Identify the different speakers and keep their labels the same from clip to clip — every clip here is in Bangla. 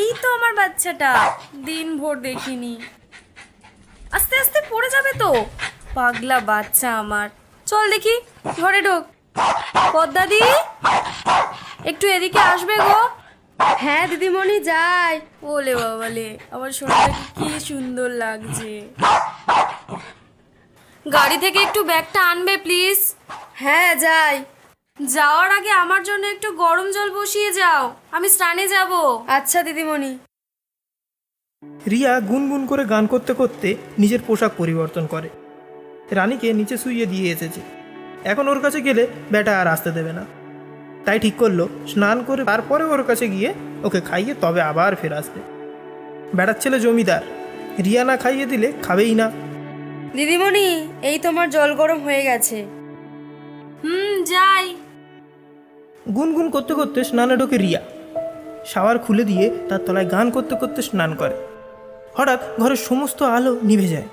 Speaker 1: এই তো আমার বাচ্চাটা, দিন ভোর দেখিনি। আস্তে আস্তে পড়ে যাবে তো, পাগলা বাচ্চা আমার। চল দেখি, ঘরে ঢোক। পদ্মাদি, একটু এদিকে আসবে গো। হ্যাঁ দিদিমণি, যাই। ওলে বাবালে, আমার শরীরটা কি সুন্দর লাগছে। গাড়ি থেকে একটু ব্যাগটা আনবে প্লিজ। হ্যাঁ যাই। যাওয়ার আগে আমার জন্য একটু গরম জল বসিয়ে যাও, আমি স্নানে যাব। আচ্ছা দিদিমণি।
Speaker 2: রিয়া গুনগুন করে গান করতে করতে নিজের পোশাক পরিবর্তন করে। রানীকে নিচে শুইয়ে দিয়ে এসেছে। এখন ওর কাছে গেলে বেটা আর আসতে দেবে না। তাই ঠিক করলো স্নান করে তারপরে ওর কাছে গিয়ে ওকে খাইয়ে তবে আবার ফের আসবে। বেটার ছেলে জমিদার, রিয়া না খাইয়ে দিলে খাবেই না।
Speaker 1: দিদিমণি, এই তোমার জল গরম হয়ে গেছে। যাই।
Speaker 2: গুনগুন করতে করতে স্নানে ঢোকে রিয়া। শাওয়ার খুলে দিয়ে তার তলায় গান করতে করতে স্নান করে। হঠাৎ ঘরের সমস্ত আলো নিভে যায়।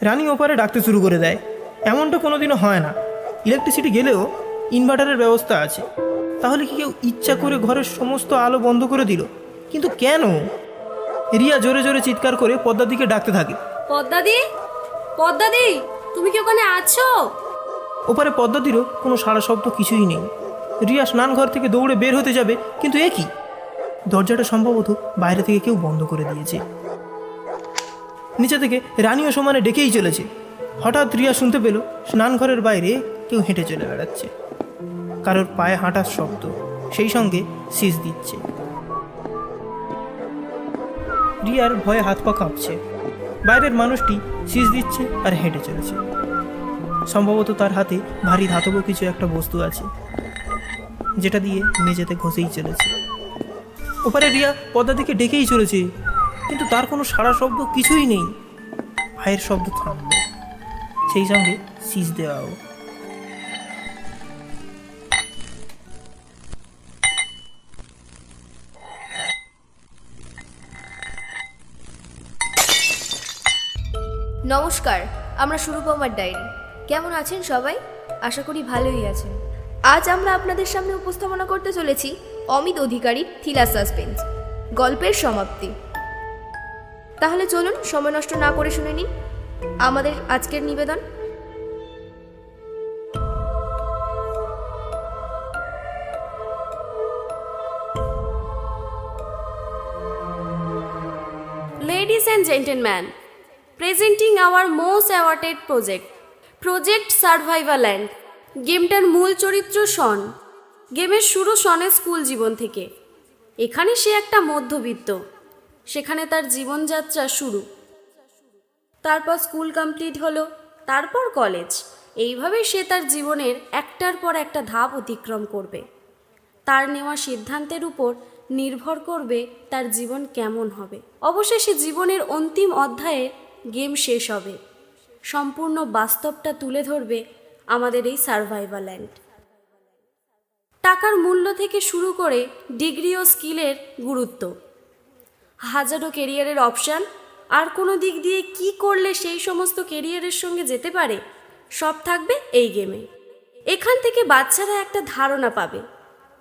Speaker 2: রানী ওপারে ডাকতে শুরু করে দেয়। এমনটা কোনোদিনও হয় না। ইলেকট্রিসিটি গেলেও ইনভার্টারের ব্যবস্থা আছে। তাহলে কি কেউ ইচ্ছা করে ঘরের সমস্ত আলো বন্ধ করে দিল? কিন্তু কেন? রিয়া জোরে জোরে চিৎকার করে পদ্মার দিকে ডাকতে থাকে।
Speaker 1: পদ্মাদি, পদ্মাদি, তুমি কি ওখানে আছো?
Speaker 2: ওপারে পদ্মাদিরও কোনো সাড়া শব্দ কিছুই নেই। রিয়া স্নানঘর থেকে দৌড়ে বের হতে যাবে, কিন্তু এ কি? দরজাটা সম্ভবত বাইরে থেকে কেউ বন্ধ করে দিয়েছে। নিচে থেকে রানীও সমানে ডেকেই চলেছে। হঠাৎ রিয়া শুনতে পেল স্নানঘরের বাইরে কেউ হেঁটে চলে বেড়াচ্ছে। কারোর পায়ে হাঁটার শব্দ, সেই সঙ্গে শীষ দিচ্ছে। রিয়ার ভয়ে হাত পা কাঁপছে। বাইরের মানুষটি শীষ দিচ্ছে আর হেঁটে চলেছে। সম্ভবত তার হাতে ভারী ধাতব কিছু একটা বস্তু আছে, যেটা দিয়ে মেঝেতে ঘষেই চলেছে। ওপারে রিয়া পদ্মার দিকে ডেকেই চলেছে, কিন্তু তার কোনো সাড়া শব্দ কিছুই নেই। পায়ের শব্দ থামল, সেই সঙ্গে শীষ দেওয়াও।
Speaker 3: নমস্কার, আমরা সুরূপমার ডায়েরি। কেমন আছেন সবাই? আশা করি ভালোই আছেন। আজ আমরা আপনাদের সামনে উপস্থাপনা করতে চলেছি অমিত অধিকারীর থ্রিলার সাসপেন্স, গল্পের সমাপ্তি। তাহলে চলুন সময় নষ্ট না করে শুনে নিন আমাদের আজকের নিবেদন।
Speaker 1: Ladies and gentlemen, presenting our most awaited project Survivaland। গেমটার মূল চরিত্র শন। গেমের শুরু শনের স্কুল জীবন থেকে। এখানে সে একটা মধ্যবিত্ত, সেখানে তার জীবনযাত্রা শুরু। তারপর স্কুল কমপ্লিট হলো, তারপর কলেজ। এইভাবে সে তার জীবনের একটার পর একটা ধাপ অতিক্রম করবে। তার নেওয়া সিদ্ধান্তের উপর নির্ভর করবে তার জীবন কেমন হবে। অবশেষে জীবনের অন্তিম অধ্যায়ে গেম শেষ হবে। সম্পূর্ণ বাস্তবটা তুলে ধরবে আমাদের এই সার্ভাইভাল্যান্ড। টাকার মূল্য থেকে শুরু করে ডিগ্রি ও স্কিলের গুরুত্ব, হাজারো কেরিয়ারের অপশান, আর কোনো দিক দিয়ে কি করলে সেই সমস্ত কেরিয়ারের সঙ্গে যেতে পারে, সব থাকবে এই গেমে। এখান থেকে বাচ্চারা একটা ধারণা পাবে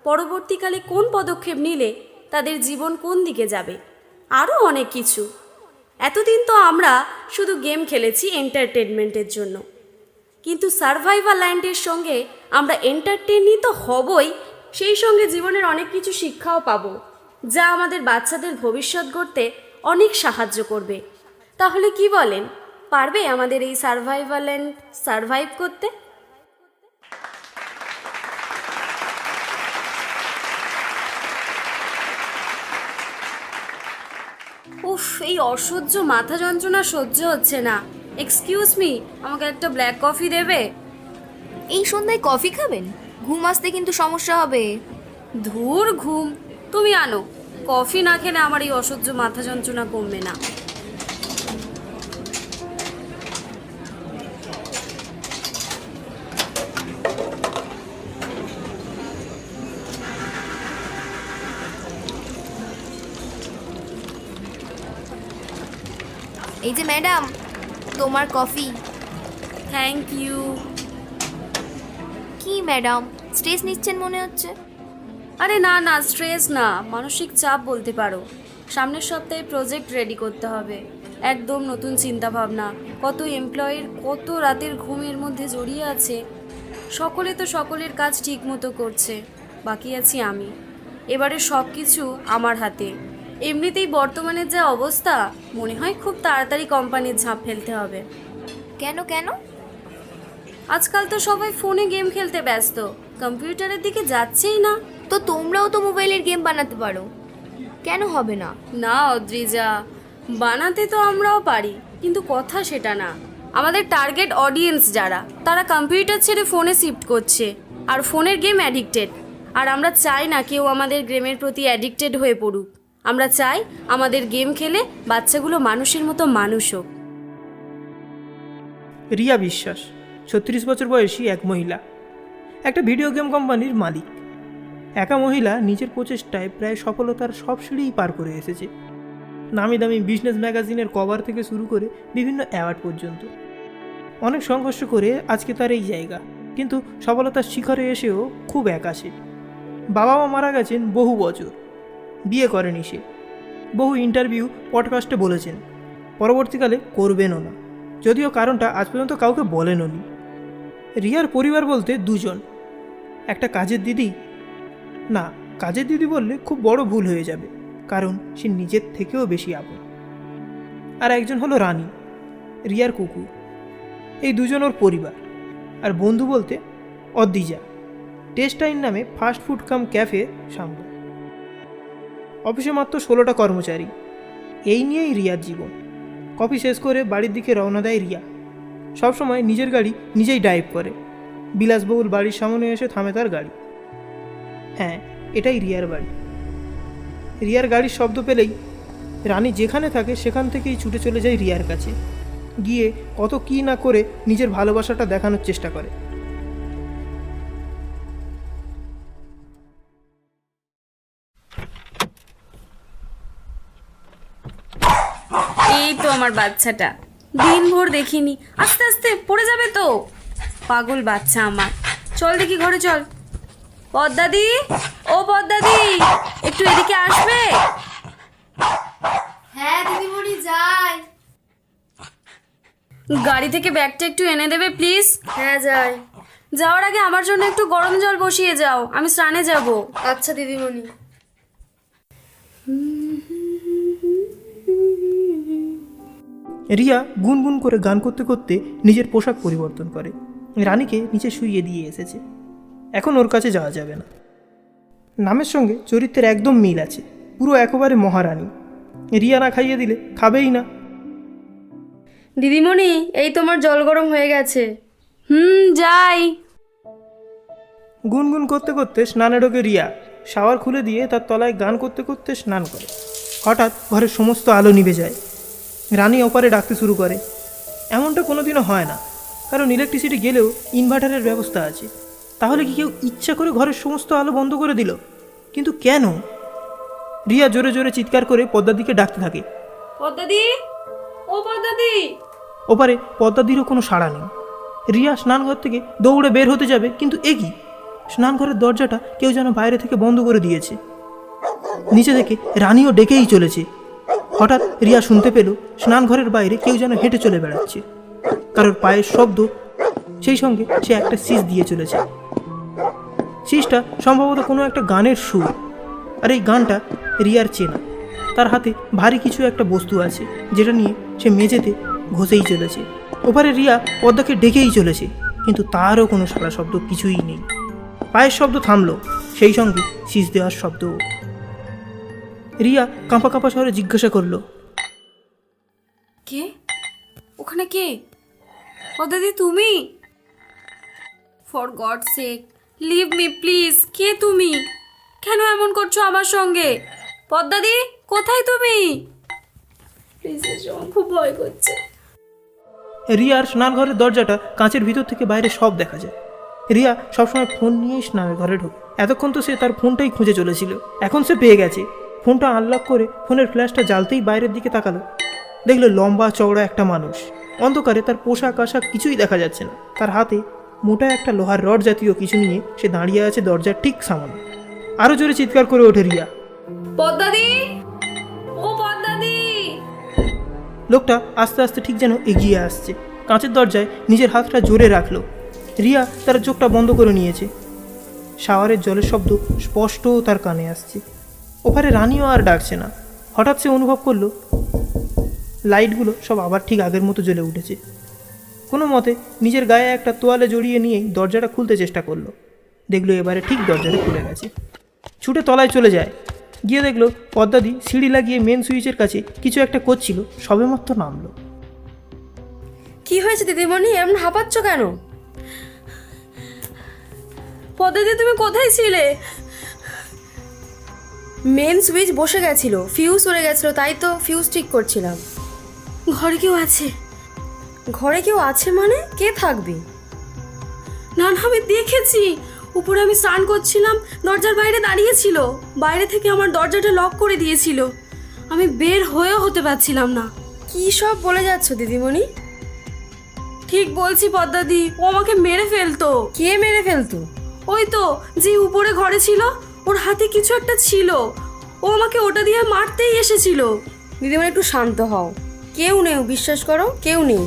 Speaker 1: পরবর্তীকালে কোন পদক্ষেপ নিলে তাদের জীবন কোন দিকে যাবে, আরও অনেক কিছু। এতদিন তো আমরা শুধু গেম খেলেছি এন্টারটেনমেন্টের জন্য, কিন্তু সার্ভাইভাল্যান্ডের সঙ্গে আমরা এন্টারটেনই তো হবই, সেই সঙ্গে জীবনের অনেক কিছু শিক্ষাও পাবো, যা আমাদের বাচ্চাদের ভবিষ্যৎ গড়তে অনেক সাহায্য করবে। তাহলে কি বলেন, পারবে আমাদের এই সার্ভাইভাল্যান্ড সার্ভাইভ করতে? উফ, এই অসহ্য মাথা যন্ত্রণা সহ্য হচ্ছে না। এক্সকিউজ মি, আমাকে একটা ব্ল্যাক কফি দেবে?
Speaker 3: এই সন্ধ্যায় কফি খাবেন? ঘুম আসতে কিন্তু সমস্যা হবে।
Speaker 1: ধুর ঘুম, তুমি আনো। কফি না খেলে আমার এই অসহ্য মাথা যন্ত্রণা কমবে না।
Speaker 3: এই যে ম্যাডাম, তোমার কফি।
Speaker 1: Thank you.
Speaker 3: কি ম্যাডাম, স্ট্রেস নিচ্ছেন মনে হচ্ছে?
Speaker 1: আরে না না, স্ট্রেস না, মানসিক চাপ বলতে পারো। সামনের সপ্তাহে প্রজেক্ট রেডি করতে হবে, একদম নতুন চিন্তা ভাবনা। কত এমপ্লয়ির কত রাতের ঘুমের মধ্যে জড়িয়ে আছে। সকলে তো সকলের কাজ ঠিক মতো করছে, বাকি আছি আমি। এবারে সব কিছু আমার হাতে। এমনিতেই বর্তমানের যা অবস্থা, মনে হয় খুব তাড়াতাড়ি কোম্পানির ঝাঁপ ফেলতে হবে।
Speaker 3: কেন কেন?
Speaker 1: আজকাল তো সবাই ফোনে গেম খেলতে ব্যস্ত, কম্পিউটারের দিকে যাচ্ছেই না।
Speaker 3: তো তোমরাও তো মোবাইলের গেম বানাতে পারো, কেন হবে না?
Speaker 1: না অদ্রিজা, বানাতে তো আমরাও পারি, কিন্তু কথা সেটা না। আমাদের টার্গেট অডিয়েন্স যারা, তারা কম্পিউটার ছেড়ে ফোনে শিফট করছে আর ফোনের গেম অ্যাডিক্টেড। আর আমরা চাই না কেউ আমাদের গেমের প্রতি অ্যাডিক্টেড হয়ে পড়ুক। আমরা চাই আমাদের গেম খেলে বাচ্চাগুলো মানুষের মতো মানুষ হোক।
Speaker 2: রিয়া বিশ্বাস 36 বছর বয়সী এক মহিলা, একটা ভিডিও গেম কোম্পানির মালিক। একা মহিলা নিজের প্রচেষ্টায় প্রায় সফলতার সব সিঁড়িই পার করে এসেছে। নামি দামি বিজনেস ম্যাগাজিনের কভার থেকে শুরু করে বিভিন্ন অ্যাওয়ার্ড পর্যন্ত। অনেক সংঘর্ষ করে আজকে তার এই জায়গা, কিন্তু সফলতার শিখরে এসেও খুব একা সে। বাবা মা মারা গেছেন বহু বছর, বিয়ে করেনি সে। বহু ইন্টারভিউ পডকাস্টে বলেছেন, পরবর্তীকালে করবেনও না, যদিও কারণটা আজ পর্যন্ত কাউকে বলেনও নি। রিয়ার পরিবার বলতে দুজন, একটা কাজের দিদি, না কাজের দিদি বললে খুব বড় ভুল হয়ে যাবে, কারণ সে নিজের থেকেও বেশি আপন। আর একজন হলো রানী, রিয়ার কুকুর। এই দুজন ওর পরিবার। আর বন্ধু বলতে অদ্রিজা, টেস্টাইন নামে ফাস্ট ফুড কাম ক্যাফে সামলায়। অফিসে মাত্র 16টা কর্মচারী। এই নিয়েই রিয়ার জীবন। কফি শেষ করে বাড়ির দিকে রওনা দেয় রিয়া। সবসময় নিজের গাড়ি নিজেই ড্রাইভ করে। বিলাসবহুল বাড়ির সামনে এসে থামে তার গাড়ি। হ্যাঁ, এটাই রিয়ার বাড়ি। রিয়ার গাড়ির শব্দ পেলেই রানী যেখানে থাকে সেখান থেকেই ছুটে চলে যায় রিয়ার কাছে, গিয়ে কত কী না করে নিজের ভালোবাসাটা দেখানোর চেষ্টা করে।
Speaker 1: এই তো আমার বাচ্চাটা, দিনভর দেখিনি, আস্তে আস্তে পড়ে যাবে তো। পাগল বাচ্চা আমার। চল দেখি ঘরে চল। পদ্মাদি, ও পদ্মাদি, একটু এদিকে আসবে?
Speaker 3: হ্যাঁ দিদিমণি, যাই।
Speaker 1: গাড়ি থেকে ব্যাগটা একটু এনে দেবে প্লিজ?
Speaker 3: হ্যাঁ যাই।
Speaker 1: যাওয়ার আগে আমার জন্য একটু গরম জল বসিয়ে যাও, আমি স্নানে যাব।
Speaker 3: আচ্ছা দিদিমণি।
Speaker 2: রিয়া গুনগুন করে গান করতে করতে নিজের পোশাক পরিবর্তন করে, রানীকে নিচে শুইয়ে দিয়ে এসেছে। এখন ওর কাছে যাওয়া যাবে না। নামের সঙ্গে চরিত্রের একদম মিল আছে, পুরো একেবারে মহারানী। রিয়া না খাইয়ে দিলে খাবেই না।
Speaker 1: দিদিমণি, এই তোমার জল গরম হয়ে গেছে। যাই।
Speaker 2: গুনগুন করতে করতে স্নানে ঢোকে রিয়া। শাওয়ার খুলে দিয়ে তার তলায় গান করতে করতে স্নান করে। হঠাৎ ঘরের সমস্ত আলো নিভে যায়। রানী ওপারে ডাকতে শুরু করে। এমনটা কোনোদিনও হয় না, কারণ ইলেকট্রিসিটি গেলেও ইনভার্টারের ব্যবস্থা আছে। তাহলে কি কেউ ইচ্ছা করে ঘরের সমস্ত আলো বন্ধ করে দিল? কিন্তু কেন? রিয়া জোরে জোরে চিৎকার করে পদ্মার দিকে ডাকতে থাকে,
Speaker 1: পদ্মাদি, ও পদ্মাদি।
Speaker 2: ওপারে পদ্মাদিরও কোনো সাড়া নেই। রিয়া স্নানঘর থেকে দৌড়ে বের হতে যাবে, কিন্তু এ কি, স্নানঘরের দরজাটা কেউ যেন বাইরে থেকে বন্ধ করে দিয়েছে। নিচে থেকে রানীও ডেকেই চলেছে। হঠাৎ রিয়া শুনতে পেল স্নানঘরের বাইরে কেউ যেন হেঁটে চলে বেড়াচ্ছে। কারোর পায়ের শব্দ, সেই সঙ্গে সে একটা শীষ দিয়ে চলেছে। শীষটা সম্ভবত কোনো একটা গানের সুর। আর এই গানটা রিয়ার চেনা। তার হাতে ভারী কিছু একটা বস্তু আছে, যেটা নিয়ে সে মেঝেতে ঘষেই চলেছে। ওপারে রিয়া পদ্মাকে ডেকেই চলেছে, কিন্তু তারও কোনো সাড়া শব্দ কিছুই নেই। পায়ের শব্দ থামলো, সেই সঙ্গে শীষ দেওয়ার শব্দও। রিয়া কাঁপা কাঁপা স্বরে জিজ্ঞাসা করলো,
Speaker 1: কে ওখানে? কে? পদ্মাদি তুমি? For God sake leave me please. কে তুমি? কেন এমন করছো আমার সঙ্গে? পদ্মাদি, কোথায় তুমি? প্লিজ এসো, আমার খুব ভয় করছে।
Speaker 2: রিয়ার স্নানঘরের দরজাটা কাঁচের ভিতর থেকে বাইরে সব দেখা যায়। রিয়া সবসময় ফোন নিয়েই স্নানের ঘরে ঢোকে। এতক্ষণ তো সে তার ফোনটাই খুঁজে চলেছিল, এখন সে পেয়ে গেছে। ফোনটা আনলক করে ফোনের ফ্ল্যাশটা জ্বালতেই বাইরের দিকে তাকালো, দেখলো লম্বা চওড়া একটা মানুষ। অন্ধকারে তার পোশাক আশাক কিছুই দেখা যাচ্ছে না। তার হাতে মোটা একটা লোহার রড জাতীয় কিছু নিয়ে সে দাঁড়িয়ে আছে দরজার ঠিক সামনে। আরও জোরে চিৎকার করে ওঠে রিয়া,
Speaker 1: পদ্মাদি, ও পদ্মাদি!
Speaker 2: লোকটা আস্তে আস্তে ঠিক যেন এগিয়ে আসছে। কাঁচের দরজায় নিজের হাতটা জোরে রাখলো। রিয়া তার চোখটা বন্ধ করে নিয়েছে। শাওয়ারের জলের শব্দ স্পষ্ট তার কানে আসছে। ওপারে রানীও আর ডাকছে না। হঠাৎ সে অনুভব করলো লাইটগুলো সব আবার ঠিক আগের মতো জ্বলে উঠেছে। কোনো মতে নিজের গায়ে একটা তোয়ালে জড়িয়ে নিয়েই দরজাটা খুলতে চেষ্টা করলো। দেখলো এবারে ঠিক দরজাটা খুলে গেছে। ছুটে তলায় চলে যায়। গিয়ে দেখলো পদ্মাদি সিঁড়ি লাগিয়ে মেন সুইচের কাছে কিছু একটা করছিল, সবেমাত্র নামলো।
Speaker 1: কি হয়েছে দিদিমণি, এমন হাঁপাচ্ছ কেন? পদ্মাদি, তুমি কোথায় ছিলে? মেন সুইচ বসে গেছিল, ফিউজ উড়ে গেছিল, তাই তো ফিউজ ঠিক করছিলাম। ঘরে কেউ আছে? ঘরে কেউ আছে মানে? কে থাকবে? না না, আমি দেখেছি। উপরে আমি স্নান করছিলাম, দরজার বাইরে দাঁড়িয়েছিল। বাইরে থেকে আমার দরজাটা লক করে দিয়েছিল। আমি বের হয়েও হতে পারছিলাম না। কি সব বলে যাচ্ছ দিদিমণি? ঠিক বলছি পদ্মাদি, ও আমাকে মেরে ফেলতো। কে মেরে ফেলতো? ওই তো, যে উপরে ঘরে ছিল, ওর হাতে কিছু একটা ছিল। ও আমাকে ওটা দিয়ে মারতেই এসেছিল। দিদিমণি, একটু শান্ত হও। কেউ নেই, বিশ্বাস করো, কেউ নেই।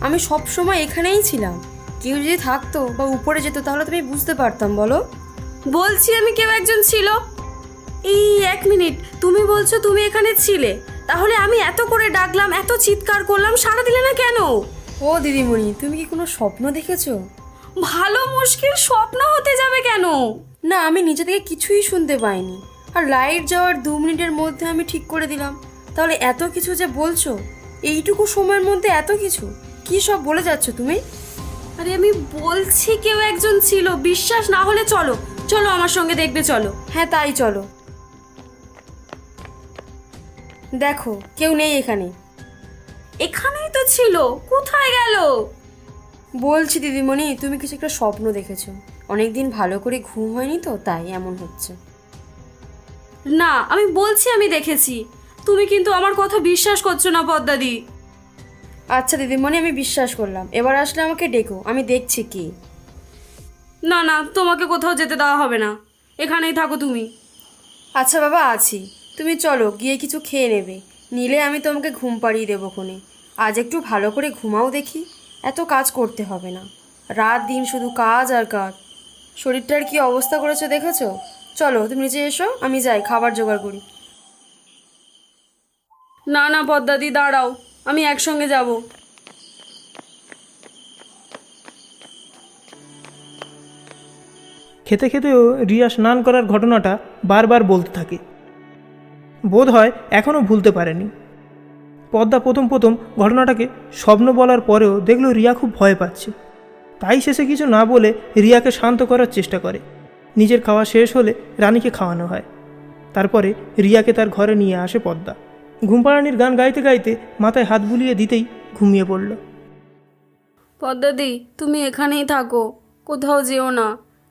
Speaker 1: আমি সব সময় এখানেই ছিলাম। কেউ যদি থাকতো বা উপরে যেত তাহলে তুমি বুঝতে পারতাম, বলো। বলছি আমি, কেউ একজন ছিল। এই এক মিনিট, তুমি বলছো তুমি এখানে ছিলে, তাহলে আমি এত করে ডাকলাম, এত চিৎকার করলাম, সাড়া দিলে না কেন? ও দিদিমণি, তুমি কি কোনো স্বপ্ন দেখেছো? ভালো মুশকিল, স্বপ্ন হতে যাবে কেন? না, আমি নিজে থেকে কিছুই শুনতে পাইনি। আর লাইট যাওয়ার 2 মিনিটের মধ্যে আমি ঠিক করে দিলাম। তাহলে এত কিছু যে বলছো, এইটুকু সময়ের মধ্যে এত কিছু কি সব বলে যাচ্ছ তুমি? আরে আমি বলছি কেউ একজন ছিল, বিশ্বাস না হলে চলো, চলো আমার সঙ্গে দেখবে, চলো। হ্যাঁ তাই চলো। দেখো, কেউ নেই এখানে। এখানেই তো ছিল, কোথায় গেল? বলছি দিদিমণি, তুমি কিছু একটা স্বপ্ন দেখেছো। অনেকদিন ভালো করে ঘুম হয়নি তো, তাই এমন হচ্ছে। না, আমি বলছি আমি দেখেছি। তুমি কিন্তু আমার কথা বিশ্বাস করছো না পদ্মাদি। আচ্ছা দিদিমণি, আমি বিশ্বাস করলাম। এবার আসলে আমাকে ডেকো, আমি দেখছি কি। না না, তোমাকে কোথাও যেতে দেওয়া হবে না, এখানেই থাকো তুমি। আচ্ছা বাবা, আছি। তুমি চলো, গিয়ে কিছু খেয়ে নেবে, নিলে আমি তোমাকে ঘুম পাড়িয়ে দেবো ক্ষণে। আজ একটু ভালো করে ঘুমাও দেখি, এত কাজ করতে হবে না। রাত দিন শুধু কাজ আর কাজ। শরীরটার কি অবস্থা করেছো দেখেছো? চলো তুমি নিচে এসো, আমি যাই খাবার জোগাড় করি। না না পদ্মাদি, দাঁড়াও, আমি একসঙ্গে যাব।
Speaker 2: খেতে খেতেও রিয়া স্নান করার ঘটনাটা বারবার বলতে থাকে। বোধ হয় এখনও ভুলতে পারেনি। পদ্মা প্রথম প্রথম ঘটনাটাকে স্বপ্ন বলার পরেও দেখলো রিয়া খুব ভয় পাচ্ছে। তাই শেষে কিছু না বলে রিয়াকে শান্ত করার চেষ্টা করে। নিজের খাওয়া শেষ হলে রানীকে খাওয়ানো হয়। তারপরে রিয়াকে তার ঘরে নিয়ে আসে পদ্মা। ঘুমপাড়ানির গান গাইতে গাইতে মাথায় হাত বুলিয়ে দিতেই ঘুমিয়ে পড়ল।
Speaker 1: পদ্মাদি, তুমি এখানেই থাকো, কোথাও যেও না,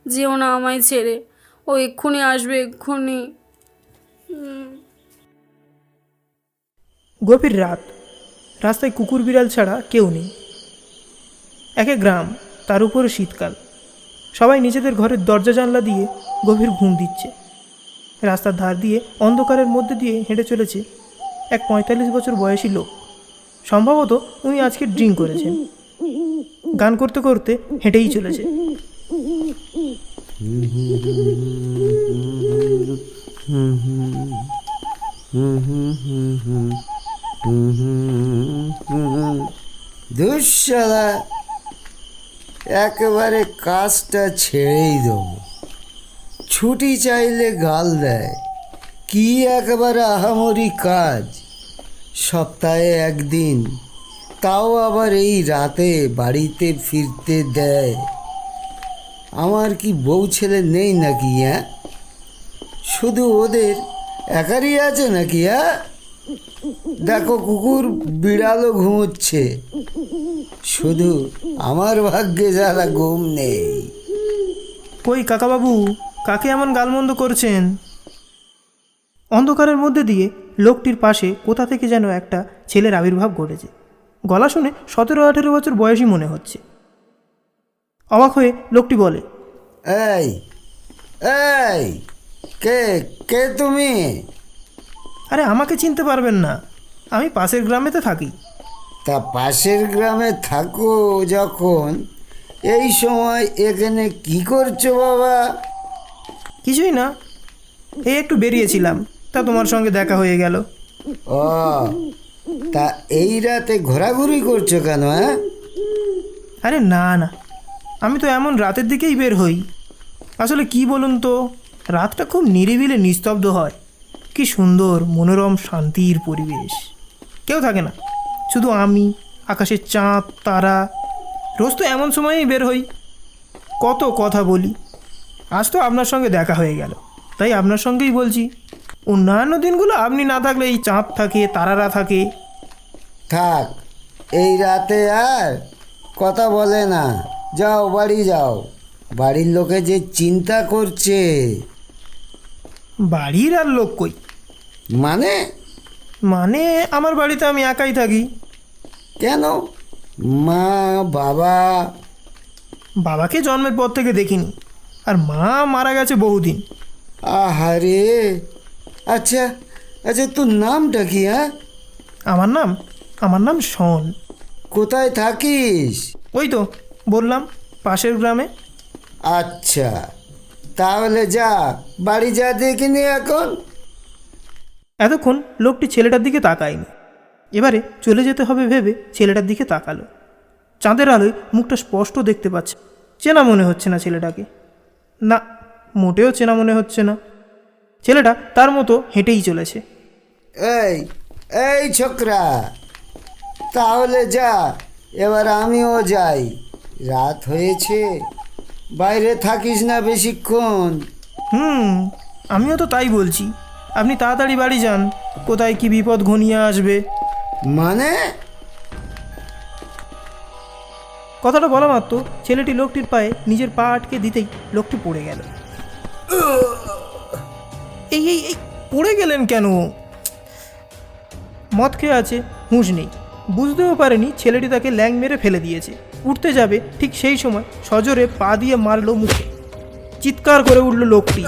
Speaker 1: যেও না আমায় ছেড়ে। ও এক্ষুনি আসবে, এক্ষুনি।
Speaker 2: গভীর রাত, রাস্তায় কুকুর বিড়াল ছাড়া কেউ নেই। একে গ্রাম, তার উপরে শীতকাল। সবাই নিজেদের ঘরের দরজা জানলা দিয়ে গভীর ঘুম দিচ্ছে। রাস্তার ধার দিয়ে অন্ধকারের মধ্যে দিয়ে হেঁটে চলেছে এক 45 বছর বয়সী লোক। সম্ভবত উনি আজকে ড্রিঙ্ক করেছেন। গান করতে করতে হেঁটেই চলেছে।
Speaker 4: দুঃশালা, একেবারে কাজটা ছেড়েই দেবো। ছুটি চাইলে গাল দেয়। কি একেবারে আহামরি কাজ, সপ্তাহে একদিন, তাও আবার এই রাতে বাড়িতে ফিরতে দেয়। আমার কি বউ ছেলে নেই নাকি? শুধু ওদের একারই আছে নাকি? হ্যাঁ, দেখো কুকুর বিড়ালও ঘুমোচ্ছে, শুধু আমার ভাগ্যে জ্বালা ঘুম নেই।
Speaker 2: কই কাকাবাবু, কাকে এমন গালমন্দ করছেন? অন্ধকারের মধ্যে দিয়ে লোকটির পাশে কোথা থেকে যেন একটা ছেলের আবির্ভাব ঘটেছে। গলা শুনে 17-18 বছর বয়সী মনে হচ্ছে। অবাক হয়ে লোকটি বলে,
Speaker 4: এই এই, কে কে তুমি?
Speaker 2: আরে আমাকে চিনতে পারবেন না, আমি পাশের গ্রামেতে থাকি।
Speaker 4: তা পাশের গ্রামে থাকো যখন, এই সময় এখানে কি করছো বাবা?
Speaker 2: কিছুই না, এই একটু বেরিয়েছিলাম, তা তোমার সঙ্গে দেখা হয়ে গেল।
Speaker 4: ও, তা এই রাতে ঘোরাঘুরি করছো কেন? হ্যাঁ,
Speaker 2: আরে না না, আমি তো এমন রাতের দিকেই বের হই। আসলে কি বলুন তো, রাতটা খুব নিরিবিলি নিস্তব্ধ হয়। কি সুন্দর মনোরম শান্তির পরিবেশ, কেউ থাকে না, শুধু আমি, আকাশের চাঁদ, তারা। রোজ তো এমন সময়েই বের হই, কত কথা বলি। আজ তো আপনার সঙ্গে দেখা হয়ে গেল, তাই আপনার সঙ্গেই বলছি। অন্যান্য দিনগুলো আপনি না থাকলে এই চাঁদ থাকে, তারারা থাকে।
Speaker 4: থাক, এই রাতে আর কথা বলে না, যাও বাড়ি যাও, বাড়ির লোকে যে চিন্তা করছে।
Speaker 2: বাড়ির আর লোক কই?
Speaker 4: মানে?
Speaker 2: মানে আমার বাড়িতে আমি একাই থাকি।
Speaker 4: কেন? মা, বাবা?
Speaker 2: বাবাকে জন্মের পর থেকে দেখিনি, আর মা মারা গেছে বহুদিন।
Speaker 4: আহারে, আচ্ছা আচ্ছা, তোর নামটা কি? হ্যাঁ,
Speaker 2: আমার নাম শন।
Speaker 4: কোথায় থাকিস?
Speaker 2: ওই তো বললাম, পাশের গ্রামে।
Speaker 4: আচ্ছা, তাহলে যা, বাড়ি যা দেখিনি এখন।
Speaker 2: এতক্ষণ লোকটি ছেলেটার দিকে তাকায়নি, এবারে চলে যেতে হবে ভেবে ছেলেটার দিকে তাকালো। চাঁদের আলোয় মুখটা স্পষ্ট দেখতে পাচ্ছে। চেনা মনে হচ্ছে না ছেলেটাকে, না মোটেও চেনা মনে হচ্ছে না। ছেলেটা তার মতো হেঁটেই চলেছে।
Speaker 4: এই এই ছোকরা, তাহলে যা, এবার আমিও যাই, রাত হয়েছে, বাইরে থাকিস না বেশিক্ষণ।
Speaker 2: আমিও তো তাই বলছি, আপনি তাড়াতাড়ি বাড়ি যান, কোথায় কি বিপদ ঘনিয়ে আসবে।
Speaker 4: মানে?
Speaker 2: কথাটা বলা মাত্র ছেলেটি লোকটির পায়ে নিজের পা আটকে দিতেই লোকটি পড়ে গেল। এই এই এই পড়ে গেলেন কেন? মদ খেয়ে আছে, হুঁশ নেই, বুঝতেও পারেনি ছেলেটি তাকে ল্যাং মেরে ফেলে দিয়েছে। উঠতে যাবে, ঠিক সেই সময় সজোরে পা দিয়ে মারল মুখে। চিৎকার করে উঠল লোকটি।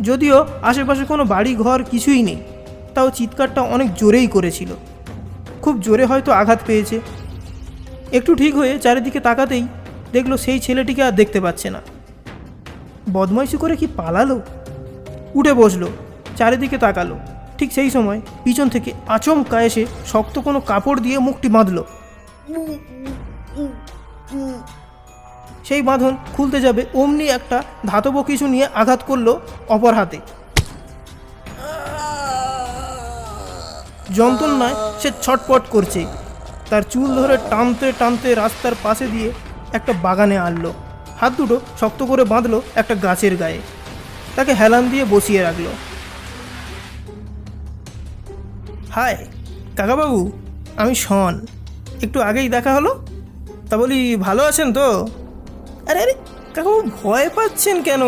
Speaker 2: যদিও আশেপাশে কোনো বাড়ি ঘর কিছুই নেই, তাও চিৎকারটা অনেক জোরেই করেছিল। খুব জোরে হয়তো আঘাত পেয়েছে। একটু ঠিক হয়ে চারিদিকে তাকাতেই দেখলো সেই ছেলেটিকে আর দেখতে পাচ্ছে না। বদমাইশি করে কি পালালো? উঠে বসলো, চারিদিকে তাকালো। ঠিক সেই সময় পিছন থেকে আচমকা এসে শক্ত কোনো কাপড় দিয়ে মুখটি বাঁধল। সেই বাঁধন খুলতে যাবে, অমনি একটা ধাতব কিছু নিয়ে আঘাত করলো অপর হাতে। যন্ত্রণায় সে ছটপট করছে। তার চুল ধরে টানতে টানতে রাস্তার পাশে দিয়ে একটা বাগানে আনলো। হাত দুটো শক্ত করে বাঁধলো একটা গাছের গায়ে, তাকে হেলান দিয়ে বসিয়ে রাখলো। হাই কাকাবাবু, আমি শন, একটু আগেই দেখা হলো, তা বলি ভালো আছেন তো? আরে আরে কাকাবাবু, ভয় পাচ্ছেন কেন?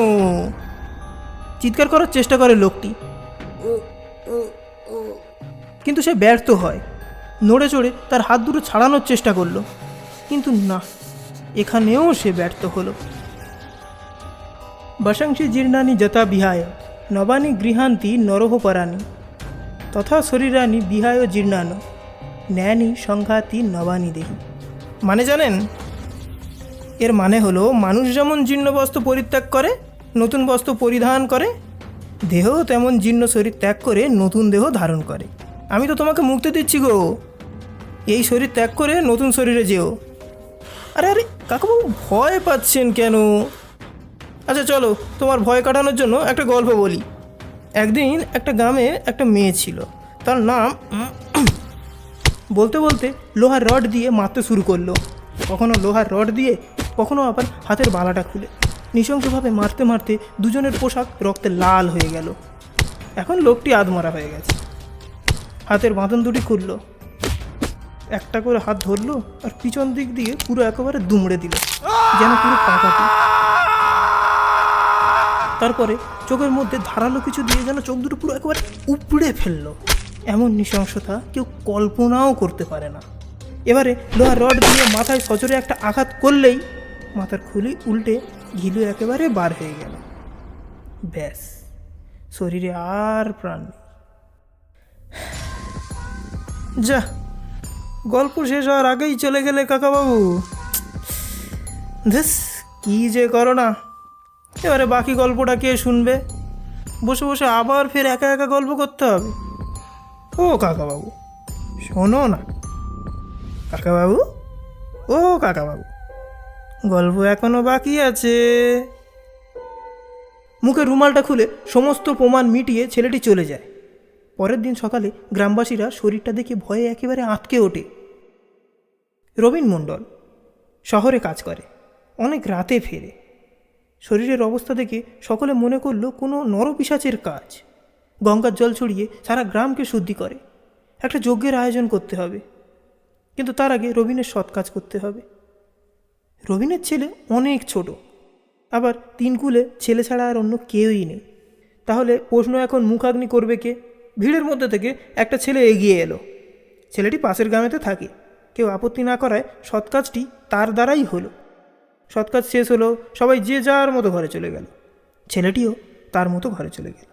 Speaker 2: চিৎকার করার চেষ্টা করে লোকটি, কিন্তু সে ব্যর্থ হয়। নড়ে চড়ে তার হাত দুটো ছাড়ানোর চেষ্টা করলো, কিন্তু না, এখানেও সে ব্যর্থ হলো। বশংসি জীর্ণানি যথা বিহায় নবানি গৃহান্তি নরহ পরাণি তথা শরীরানি বিহায় জীর্ণান ন্যানি সংঘাতি নবানি দেহি। মানে জানেন, এর মানে হলো মানুষ যেমন জীর্ণ বস্ত্র পরিত্যাগ করে নতুন বস্ত্র পরিধান করে, দেহ তেমন জীর্ণ শরীর ত্যাগ করে নতুন দেহ ধারণ করে। আমি তো তোমাকে মুক্তি দিচ্ছি গো, এই শরীর ত্যাগ করে নতুন শরীরে যেও। আরে আরে কাকাবাবু, ভয় পাচ্ছেন কেন? আচ্ছা চলো, তোমার ভয় কাটানোর জন্য একটা গল্প বলি। একদিন একটা গ্রামে একটা মেয়ে ছিল, তার নাম বলতে বলতে লোহার রড দিয়ে মারতে শুরু করলো। কখনো লোহার রড দিয়ে, কখনো আবার হাতের বালাটা খুলে। নৃশংসভাবে মারতে মারতে দুজনের পোশাক রক্তে লাল হয়ে গেল। এখন লোকটি আধমরা হয়ে গেছে। হাতের বাঁধন দুটি খুলল, একটা করে হাত ধরলো আর পিছন দিক দিয়ে পুরো একেবারে দুমড়ে দিল, যেন পুরো পাকাটি। তারপরে চোখের মধ্যে ধারালো কিছু দিয়ে যেন চোখ দুটো পুরো একেবারে উপড়ে ফেললো। এমন নৃশংসতা কেউ কল্পনাও করতে পারে না। এবারে লোহার রড দিয়ে মাথায় সজোরে একটা আঘাত করলেই মাথার খুলি উল্টে ঘিলু একেবারে বার হয়ে গেল। ব্যাস, শরীরে আর প্রাণ নেই। যা, গল্প শেষ হওয়ার আগেই চলে গেলে কাকাবাবু। ধ্যাস, কি যে করো না। এবারে বাকি গল্পটা কে শুনবে? বসে বসে আবার ফের একা একা গল্প করতে হবে। ও কাকাবাবু, শোনো না। কাকাবাবু, ও কাকাবাবু, গল্প এখনো বাকি আছে। মুখে রুমালটা খুলে সমস্ত প্রমাণ মিটিয়ে ছেলেটি চলে যায়। পরের দিন সকালে গ্রামবাসীরা শরীরটা দেখে ভয়ে একেবারে আঁতকে ওঠে। রবীন মণ্ডল শহরে কাজ করে, অনেক রাতে ফেরে। শরীরের অবস্থা দেখে সকলে মনে করল কোনো নরপিশাচের কাজ। গঙ্গার জল ছড়িয়ে সারা গ্রামকে শুদ্ধি করে একটা যজ্ঞের আয়োজন করতে হবে। কিন্তু তার আগে রবিনের সৎ কাজ করতে হবে। রবিনের ছেলে অনেক ছোট, আবার 3 কুলে ছেলে ছাড়া আর অন্য কেউই নেই। তাহলে প্রশ্ন এখন মুখাগ্নি করবে কে? ভিড়ের মধ্যে থেকে একটা ছেলে এগিয়ে এলো। ছেলেটি পাশের গ্রামেতে থাকে। কেউ আপত্তি না করায় সৎ কাজটি তার দ্বারাই হলো। সৎ কাজ শেষ হলো, সবাই যে যার মতো ঘরে চলে গেল। ছেলেটিও তার মতো ঘরে চলে গেল।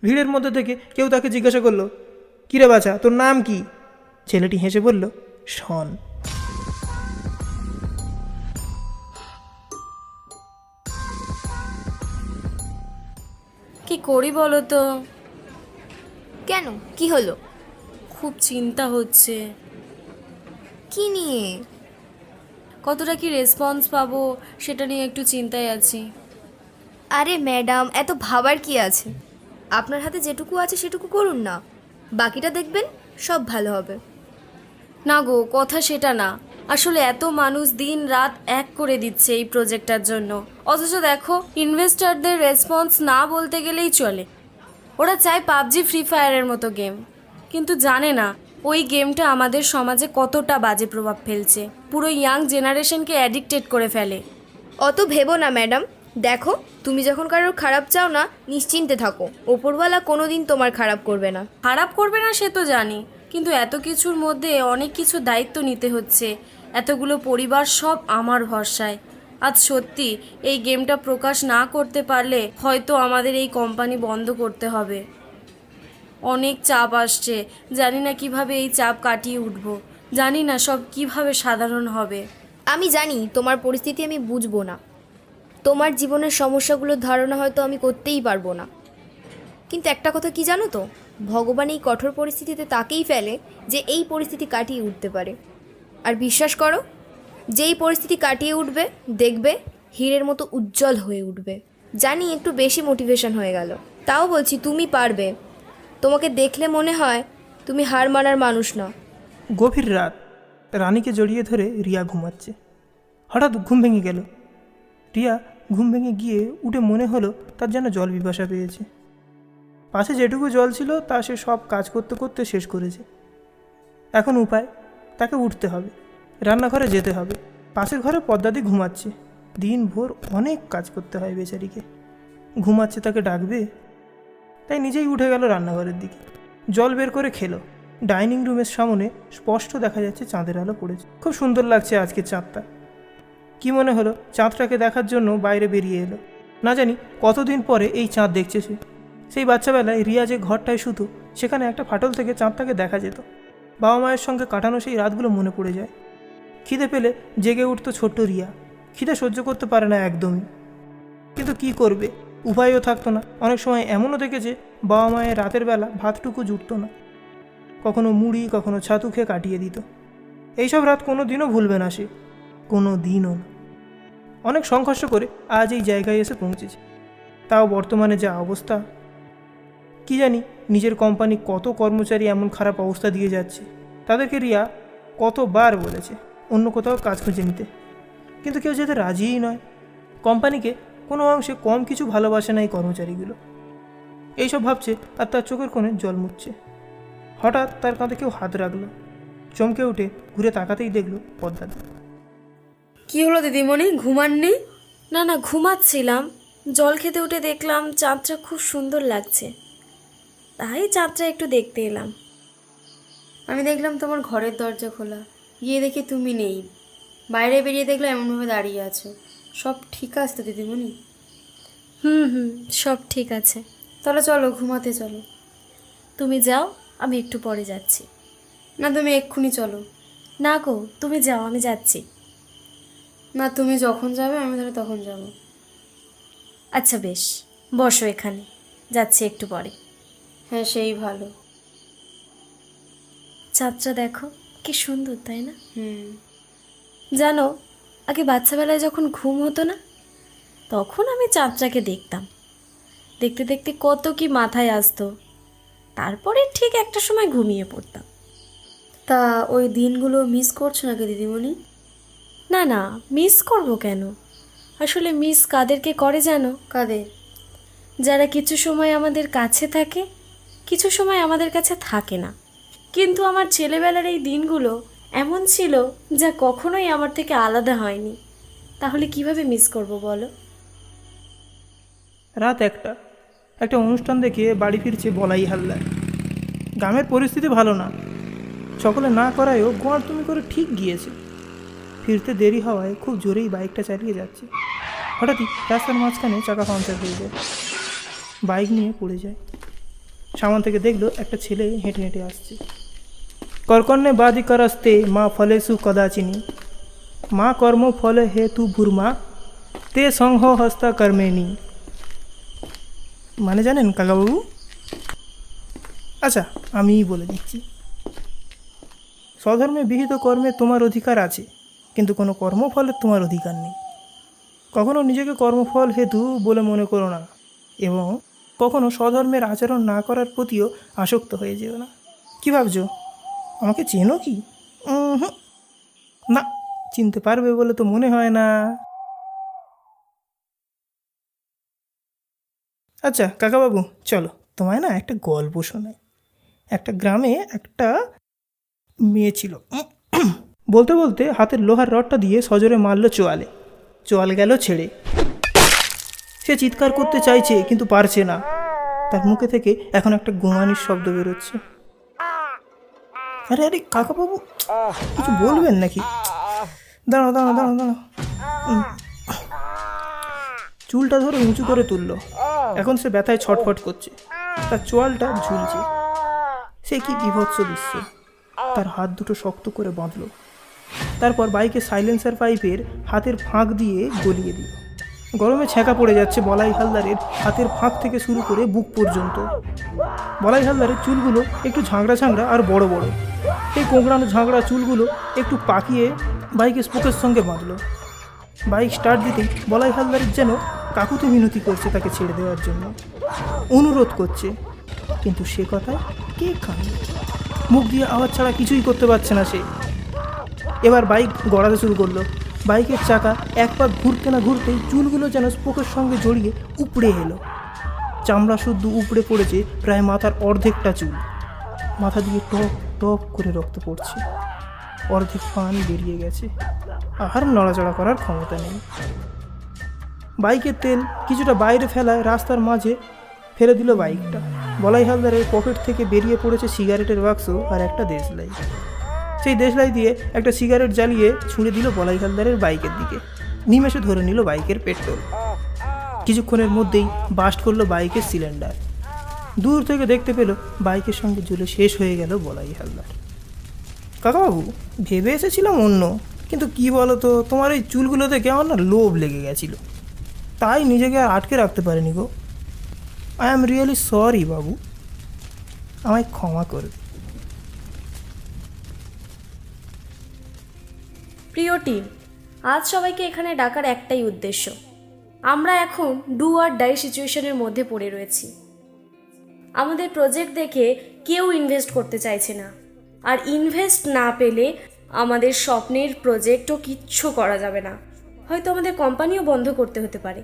Speaker 2: ভিড়ের মধ্যে থেকে কেউ তাকে জিজ্ঞাসা করলো, কিরে বাছা, তোর নাম কি? ছেলেটি হেসে বলল, শন।
Speaker 1: কি করি বলো তো?
Speaker 3: কেন, কি হলো?
Speaker 1: খুব চিন্তা হচ্ছে।
Speaker 3: কি নিয়ে?
Speaker 1: কতটা কি রেসপন্স পাবো সেটা নিয়ে একটু চিন্তায় আছি।
Speaker 3: আরে ম্যাডাম, এত ভাবার কি আছে? আপনার হাতে যেটুকু আছে সেটুকু করুন না, বাকিটা দেখবেন সব ভালো হবে।
Speaker 1: না গো, কথা সেটা না। আসলে এত মানুষ দিন রাত এক করে দিচ্ছে এই প্রজেক্টটার জন্য, অথচ দেখো ইনভেস্টরদের রেসপন্স না বলতে গেলেই চলে। ওরা চায় পাবজি, ফ্রি ফায়ারের মতো গেম, কিন্তু জানে না ওই গেমটা আমাদের সমাজে কতটা বাজে প্রভাব ফেলছে, পুরো ইয়াং জেনারেশনকে অ্যাডিক্টেড করে ফেলে।
Speaker 3: অত ভেবো না ম্যাডাম। দেখো, তুমি যখন কারোর খারাপ চাও না, নিশ্চিন্তে থাকো, ওপরওয়ালা কোনো দিন তোমার খারাপ করবে না।
Speaker 1: খারাপ করবে না সে তো জানি, কিন্তু এত কিছুর মধ্যে অনেক কিছু দায়িত্ব নিতে হচ্ছে। এতগুলো পরিবার সব আমার ভরসায়। আজ সত্যি এই গেমটা প্রকাশ না করতে পারলে হয়তো আমাদের এই কোম্পানি বন্ধ করতে হবে। অনেক চাপ আসছে, জানি না কিভাবে এই চাপ কাটিয়ে উঠব, জানি না সব কিভাবে সাধারণ হবে।
Speaker 3: আমি জানি তোমার পরিস্থিতি আমি বুঝবো না, তোমার জীবনের সমস্যাগুলোর ধারণা হয়তো আমি করতেই পারবো না, কিন্তু একটা কথা কি জানো তো, ভগবান এই কঠোর পরিস্থিতিতে তাকেই ফেলে যে এই পরিস্থিতি কাটিয়ে উঠতে পারে। আর বিশ্বাস করো, যেই পরিস্থিতি কাটিয়ে উঠবে দেখবে হীরের মতো উজ্জ্বল হয়ে উঠবে। জানি একটু বেশি মোটিভেশন হয়ে গেল, তাও বলছি তুমি পারবে। তোমাকে দেখলে মনে হয় তুমি হার মানার মানুষ না।
Speaker 2: গভীর রাত, রানীকে জড়িয়ে ধরে রিয়া ঘুমাচ্ছে। হঠাৎ ঘুম ভেঙে গেল। রিয়া ঘুম ভেঙে গিয়ে উঠে মনে হলো তার যেন জল পিপাসা পেয়েছে। পাশে যেটুকু জল ছিল তা সে সব কাজ করতে করতে শেষ করেছে। এখন উপায়, তাকে উঠতে হবে, রান্নাঘরে যেতে হবে। পাশের ঘরে পদ্মাদি ঘুমাচ্ছে। দিন ভোর অনেক কাজ করতে হয় বেচারিকে। ঘুমাচ্ছে, তাকে ডাকবে? তাই নিজেই উঠে গেল রান্নাঘরের দিকে। জল বের করে খেলো। ডাইনিং রুমের সামনে স্পষ্ট দেখা যাচ্ছে চাঁদের আলো পড়েছে। খুব সুন্দর লাগছে আজকের চাঁদটা। কি মনে হলো চাঁদটাকে দেখার জন্য বাইরে বেরিয়ে এলো। না জানি কতদিন পরে এই চাঁদ দেখছে সে। সেই বাচ্চাবেলায় রিয়া যে ঘরটায় শুতো, সেখানে একটা ফাটল থেকে চাঁদটাকে দেখা যেত। বাবা মায়ের সঙ্গে কাটানো সেই রাতগুলো মনে পড়ে যায়। খিদে পেলে জেগে উঠতো ছোট্ট রিয়া। খিদে সহ্য করতে পারে না একদমই, কিন্তু কি করবে, উপায়ও থাকতো না। অনেক সময় এমনও দেখেছে বাবা মায়ের রাতের বেলা ভাতটুকু জুটতো না, কখনো মুড়ি কখনো ছাতু খেয়ে কাটিয়ে দিত। এইসব রাত কোনো দিনও ভুলবে না সে, কোনো দিনও না। অনেক সংঘর্ষ করে আজ এই জায়গায় এসে পৌঁছেছে। তাও বর্তমানে যা অবস্থা, কি জানি নিজের কোম্পানি কত কর্মচারী এমন খারাপ অবস্থা দিয়ে যাচ্ছে। তাদেরকে রিয়া কতবার বলেছে অন্য কোথাও কাজ খুঁজে নিতে, কিন্তু কেউ যেতে রাজিই নয়। কোম্পানিকে কোনো অংশে কম কিছু ভালোবাসে না এই কর্মচারীগুলো। এইসব ভাবছে আর তার চোখের কোণে জল মুছছে। হঠাৎ তার কাঁধে কেউ হাত রাখলো। চমকে উঠে ঘুরে তাকাতেই দেখলো পদ্মাদা।
Speaker 3: কি হলো দিদিমণি, ঘুমাননি?
Speaker 1: না না, ঘুমাচ্ছিলাম। জল খেতে উঠে দেখলাম চাঁদটা খুব সুন্দর লাগছে, তাই চাঁদটা একটু দেখতে এলাম।
Speaker 3: আমি দেখলাম তোমার ঘরের দরজা খোলা, গিয়ে দেখি তুমি নেই। বাইরে বেরিয়ে দেখলাম এমনভাবে দাঁড়িয়ে আছো। সব ঠিক আছে তো দিদিমণি?
Speaker 1: হুম, সব ঠিক আছে।
Speaker 3: তাহলে চলো, ঘুমাতে চলো।
Speaker 1: তুমি যাও, আমি একটু পরে যাচ্ছি।
Speaker 3: না, তুমি এক্ষুনি চলো।
Speaker 1: না গো, তুমি যাও, আমি যাচ্ছি।
Speaker 3: না, তুমি যখন যাবে আমি তাহলে তখন যাব।
Speaker 1: আচ্ছা বেশ, বসো এখানে, যাচ্ছি একটু পরে।
Speaker 3: হ্যাঁ, সেই ভালো।
Speaker 1: চাঁদটা দেখো কি সুন্দর, তাই না?
Speaker 3: হুম।
Speaker 1: জানো, আগে বাচ্চাবেলায় যখন ঘুম হতো না, তখন আমি চাঁদটাকে দেখতাম। দেখতে দেখতে কত কি মাথায় আসতো, তারপরে ঠিক একটা সময় ঘুমিয়ে পড়তাম।
Speaker 3: তা ওই দিনগুলো মিস করছো নাকি দিদিমণি?
Speaker 1: না না, মিস করব কেন? আসলে মিস কাদেরকে করে জানো?
Speaker 3: কাদের?
Speaker 1: যারা কিছু সময় আমাদের কাছে থাকে, কিছু সময় আমাদের কাছে থাকে না। কিন্তু আমার ছেলেবেলার এই দিনগুলো এমন ছিল যা কখনোই আমার থেকে আলাদা হয়নি। তাহলে কিভাবে মিস করব বলো?
Speaker 2: রাত একটা অনুষ্ঠান দেখে বাড়ি ফিরছে বলাই হালদার। গ্রামের পরিস্থিতি ভালো না, সকলে না করায়ও গোয়ার তুমি করে ঠিক গিয়েছে। ফিরতে দেরি হওয়ায় খুব জোরেই বাইকটা চালিয়ে যাচ্ছে। হঠাৎই রাস্তার মাঝখানে চাকা পাংচার হয়ে যায়, বাইক নিয়ে পড়ে যায়। সামনে থেকে দেখলো একটা ছেলে হেঁটে হেঁটে আসছে। করকন্যে বাদিকা রাস্তে মা ফলে সু কদাচিনী, মা কর্ম ফলে হে তু ভুরমা, তে সংহ হস্তা কর্মেনি। মানে জানেন কাকাবাবু? আচ্ছা, আমিই বলে দিচ্ছি। স্বধর্মে বিহিত কর্মে তোমার অধিকার আছে, কিন্তু কোনো কর্মফলের তোমার অধিকার নেই। কখনো নিজেকে কর্মফল হেতু বলে মনে করো না, এবং কখনো স্বধর্মের আচরণ না করার প্রতিও আসক্ত হয়ে যেও না। কী ভাবছো, আমাকে চেনো কি? না, চিনতে পারবে বলে তো মনে হয় না। আচ্ছা কাকাবাবু, চলো তোমায় না একটা গল্প শোনাই। একটা গ্রামে একটা মেয়ে ছিল। বলতে বলতে হাতের লোহার রডটা দিয়ে সজোরে মারল চোয়ালে। চোয়াল গেল ছেড়ে। সে চিৎকার করতে চাইছে কিন্তু পারছে না। তার মুখে থেকে এখন একটা গোঙানির শব্দ বেরোচ্ছে। আরে আরে কাকাবাবু, কিছু বলবেন নাকি? দাঁড়াও দাঁড়াও দাঁড়াও দাঁড়াও। চুলটা ধরে উঁচু করে তুললো। এখন সে ব্যথায় ছটফট করছে, তার চোয়ালটা ঝুলছে। সে কি বিভৎস দৃশ্য! তার হাত দুটো শক্ত করে বাঁধল, তারপর বাইকে সাইলেন্সার পাইপের হাতের ফাঁক দিয়ে গলিয়ে দিল। গরমে ছ্যাঁকা পড়ে যাচ্ছে বলাই হালদারের হাতের ফাঁক থেকে শুরু করে বুক পর্যন্ত। বলাই হালদারের চুলগুলো একটু ঝাঁকড়া ঝাঁকড়া আর বড় বড়। এই কোঁকড়ানো ঝাঁকড়া চুলগুলো একটু পাকিয়ে বাইকের স্পোকের সঙ্গে বাঁধল। বাইক স্টার্ট দিতেই বলাই হালদারের যেন কাকুতি মিনতি করছে তাকে ছেড়ে দেওয়ার জন্য, অনুরোধ করছে। কিন্তু সে কথায় কে কান? মুখ দিয়ে আওয়াজ ছাড়া কিছুই করতে পারছে না সে। এবার বাইক গড়াতে শুরু করলো। বাইকের চাকা এক পাক ঘুরতে না ঘুরতেই চুলগুলো যেন স্পোকের সঙ্গে জড়িয়ে উপড়ে এলো। চামড়া শুদ্ধ উপড়ে পড়েছে প্রায় মাথার অর্ধেকটা চুল। মাথা দিয়ে টপ টপ করে রক্ত পড়ছে, অর্ধেক ফান বেরিয়ে গেছে, আর নড়াচড়া করার ক্ষমতা নেই। বাইকের তেল কিছুটা বাইরে ফেলায় রাস্তার মাঝে ফেলে দিল বাইকটা। বলাই হালদারের পকেট থেকে বেরিয়ে পড়েছে সিগারেটের বাক্স আর একটা দেশলাই। সেই দেশলাই দিয়ে একটা সিগারেট জ্বালিয়ে ছুঁড়ে দিল বলাই হালদারের বাইকের দিকে। নিমেষে ধরে নিল বাইকের পেট্রোল। কিছুক্ষণের মধ্যেই বাস্ট করলো বাইকের সিলিন্ডার। দূর থেকে দেখতে পেল বাইকের সঙ্গে ঝুলে শেষ হয়ে গেল বলাই হালদার। কাকাবাবু, ভেবে এসেছিলাম অন্য, কিন্তু কি বলো তো, তোমার এই চুলগুলোতে কেমন না লোভ লেগে গেছিল, তাই নিজেকে আর আটকে রাখতে পারিনি গো। আই অ্যাম রিয়েলি সরি বাবু, আমায় ক্ষমা করে।
Speaker 1: প্রিয় টিম, আজ সবাইকে এখানে ডাকার একটাই উদ্দেশ্য। আমরা এখন ডু আর ডাই সিচুয়েশনের মধ্যে পড়ে রয়েছি। আমাদের প্রজেক্ট দেখে কেউ ইনভেস্ট করতে চাইছে না, আর ইনভেস্ট না পেলে আমাদের স্বপ্নের প্রজেক্টও কিচ্ছু করা যাবে না। হয়তো আমাদের কোম্পানিও বন্ধ করতে হতে পারে।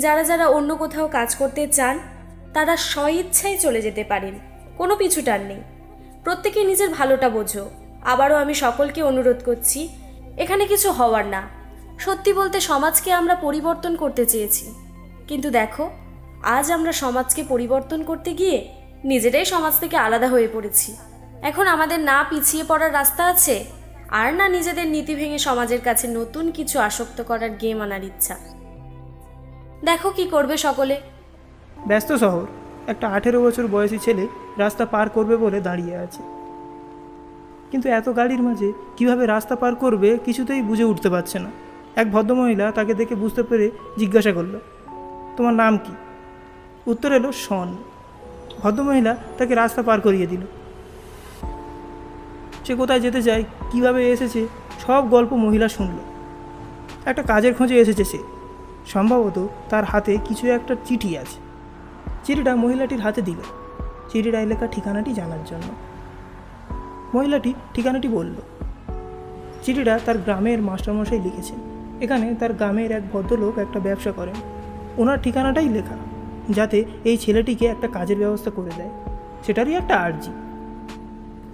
Speaker 1: যারা যারা অন্য কোথাও কাজ করতে চান তারা স্বইচ্ছায় চলে যেতে পারেন, কোনো পিছুটান নেই। প্রত্যেকে নিজের ভালোটা বোঝো। আবারও আমি সকলকে অনুরোধ করছি, এখানে কিছু হওয়ার না। সত্যি বলতে সমাজকে আমরা পরিবর্তন করতে চেয়েছি, কিন্তু দেখো আজ আমরা সমাজকে পরিবর্তন করতে গিয়ে নিজেরাই সমাজ থেকে আলাদা হয়ে পড়েছি। এখন আমাদের না পিছিয়ে পড়ার রাস্তা আছে, আর না নিজেদের নীতি ভেঙে সমাজের কাছে নতুন কিছু আসক্ত করার গেম আনার ইচ্ছা। দেখো কি করবে সকলে।
Speaker 2: ব্যস্ত শহর, একটা 18 বছর বয়সী ছেলে রাস্তা পার করবে বলে দাঁড়িয়ে আছে, কিন্তু এত গাড়ির মাঝে কিভাবে রাস্তা পার করবে কিছুতেই বুঝে উঠতে পারছে না। এক ভদ্রমহিলা তাকে দেখে বুঝতে পেরে জিজ্ঞাসা করলো, তোমার নাম কি? উত্তর এলো শন। ভদ্রমহিলা তাকে রাস্তা পার করিয়ে দিল। সে কোথায় যেতে চায়, কিভাবে এসেছে, সব গল্প মহিলা শুনল। একটা কাজের খোঁজে এসেছে সে। সম্ভবত তার হাতে কিছু একটা চিঠি আছে। চিঠিটা মহিলাটির হাতে দিল। চিঠিটায় লেখা ঠিকানাটি জানার জন্য। মহিলাটি ঠিকানাটি বলল। চিঠিটা তার গ্রামের মাস্টারমশাই লিখেছেন। এখানে তার গ্রামের এক ভদ্রলোক একটা ব্যবসা করেন, ওনার ঠিকানাটাই লেখা, যাতে এই ছেলেটিকে একটা কাজের ব্যবস্থা করে দেয়। সেটারই একটা আর্জি।